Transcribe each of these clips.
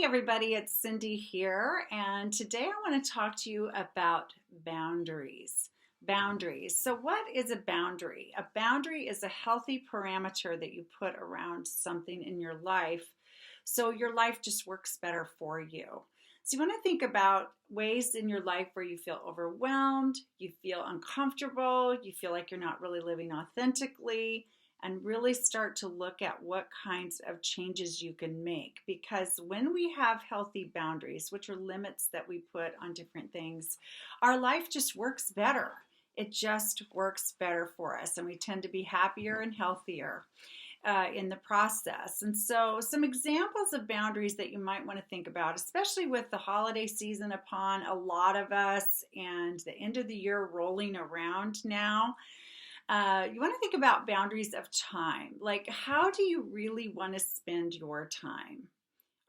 Hi, everybody. It's Cindy here, and today I want to talk to you about boundaries. Boundaries. So, what is a boundary? A boundary is a healthy parameter that you put around something in your life so your life just works better for you. So, you want to think about ways in your life where you feel overwhelmed, you feel uncomfortable, you feel like you're not really living authentically, and really start to look at what kinds of changes you can make. Because when we have healthy boundaries, which are limits that we put on different things, our life just works better. It just works better for us, and we tend to be happier and healthier in the process. And so, some examples of boundaries that you might want to think about, especially with the holiday season upon a lot of us and the end of the year rolling around now. You want to think about boundaries of time. Like, how do you really want to spend your time?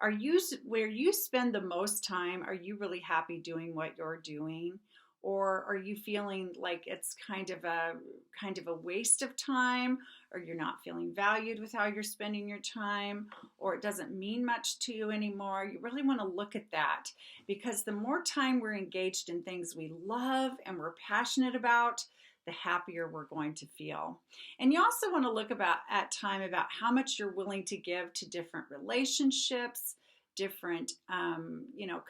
Are you where you spend the most time? Are you really happy doing what you're doing? Or are you feeling like it's kind of a waste of time, or you're not feeling valued with how you're spending your time, or it doesn't mean much to you anymore? You really want to look at that, because the more time we're engaged in things we love and we're passionate about, the happier we're going to feel. And you also want to look at time about how much you're willing to give to different relationships, different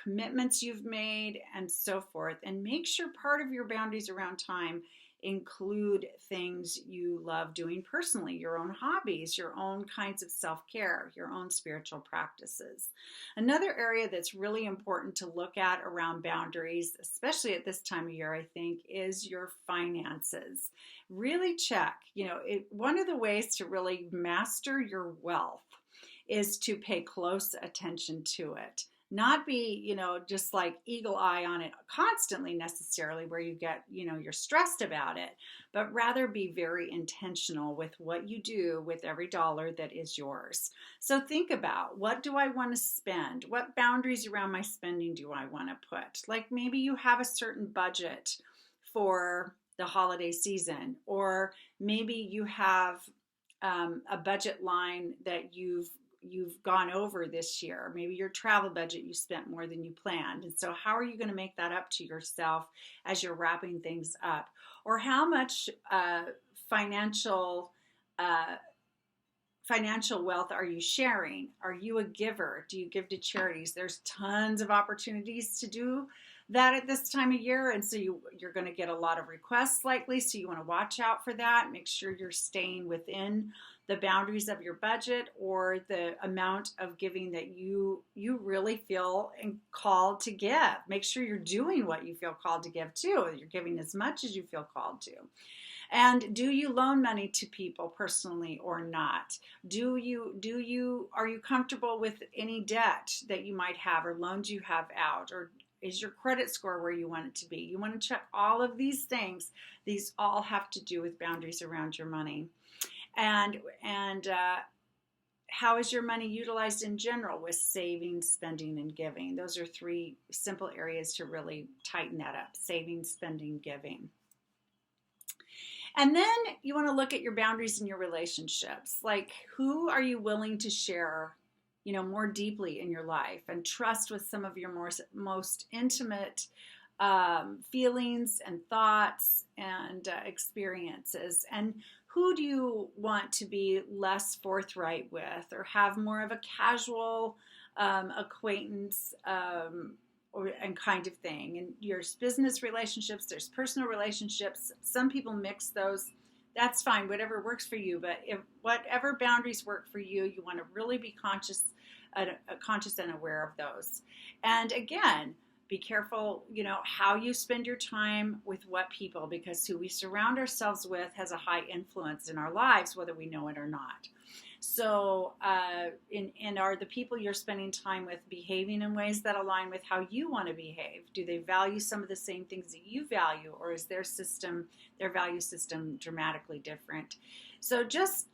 commitments you've made, and so forth. And make sure part of your boundaries around time include things you love doing personally, your own hobbies, your own kinds of self-care, your own spiritual practices. Another area that's really important to look at around boundaries, especially at this time of year, I think, is your finances. Really check, one of the ways to really master your wealth is to pay close attention to it. Not be, just like eagle eye on it constantly necessarily, where you get, you're stressed about it, but rather be very intentional with what you do with every dollar that is yours. So think about, what do I want to spend? What boundaries around my spending do I want to put? Like, maybe you have a certain budget for the holiday season, or maybe you have a budget line that you've gone over this year. Maybe your travel budget, you spent more than you planned. And so how are you going to make that up to yourself as you're wrapping things up? Or how much financial financial wealth are you sharing? Are you a giver? Do you give to charities? There's tons of opportunities to do that at this time of year, and so you're going to get a lot of requests likely, so you want to watch out for that. Make sure you're staying within the boundaries of your budget, or the amount of giving that you really feel called to give. Make sure you're doing what you feel called to give too. You're giving as much as you feel called to. And do you loan money to people personally or not? Are you comfortable with any debt that you might have, or loans you have out, or is your credit score where you want it to be? You want to check all of these things. These all have to do with boundaries around your money. And how is your money utilized in general, with saving, spending, and giving? Those are three simple areas to really tighten that up: saving, spending, giving. And then you want to look at your boundaries in your relationships. Like, who are you willing to share, more deeply in your life and trust with some of your most intimate feelings and thoughts and experiences? And who do you want to be less forthright with, or have more of a casual acquaintance and kind of thing? And your business relationships, there's personal relationships. Some people mix those. That's fine, whatever works for you. But if whatever boundaries work for you, you want to really be conscious and aware of those. And again, be careful, how you spend your time with what people, because who we surround ourselves with has a high influence in our lives, whether we know it or not. So, are the people you're spending time with behaving in ways that align with how you want to behave? Do they value some of the same things that you value, or is their value system dramatically different? So just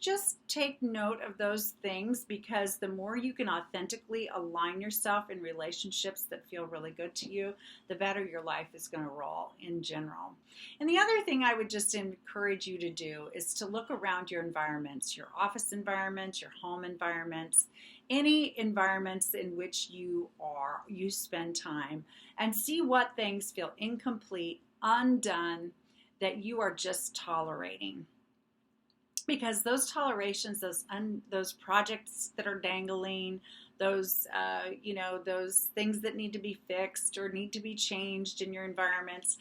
take note of those things, because the more you can authentically align yourself in relationships that feel really good to you, the better your life is going to roll in general. And the other thing I would just encourage you to do is to look around your environments, your office environments, your home environments, any environments in which you spend time, and see what things feel incomplete, undone, that you are just tolerating. Because those tolerations, those projects that are dangling, those things that need to be fixed or need to be changed in your environments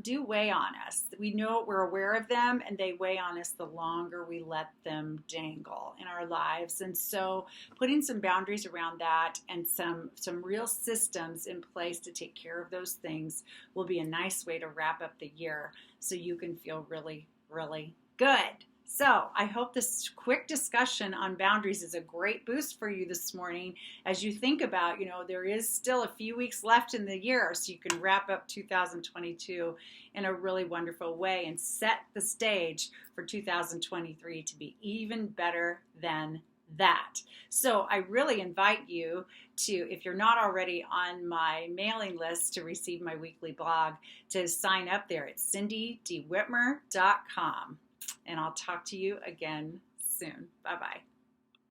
do weigh on us. We know, we're aware of them, and they weigh on us the longer we let them dangle in our lives. And so putting some boundaries around that and some real systems in place to take care of those things will be a nice way to wrap up the year, so you can feel really, really good. So I hope this quick discussion on boundaries is a great boost for you this morning as you think about, there is still a few weeks left in the year, so you can wrap up 2022 in a really wonderful way and set the stage for 2023 to be even better than that. So I really invite you to, if you're not already on my mailing list to receive my weekly blog, to sign up there at cindydwhitmer.com. And I'll talk to you again soon. Bye-bye.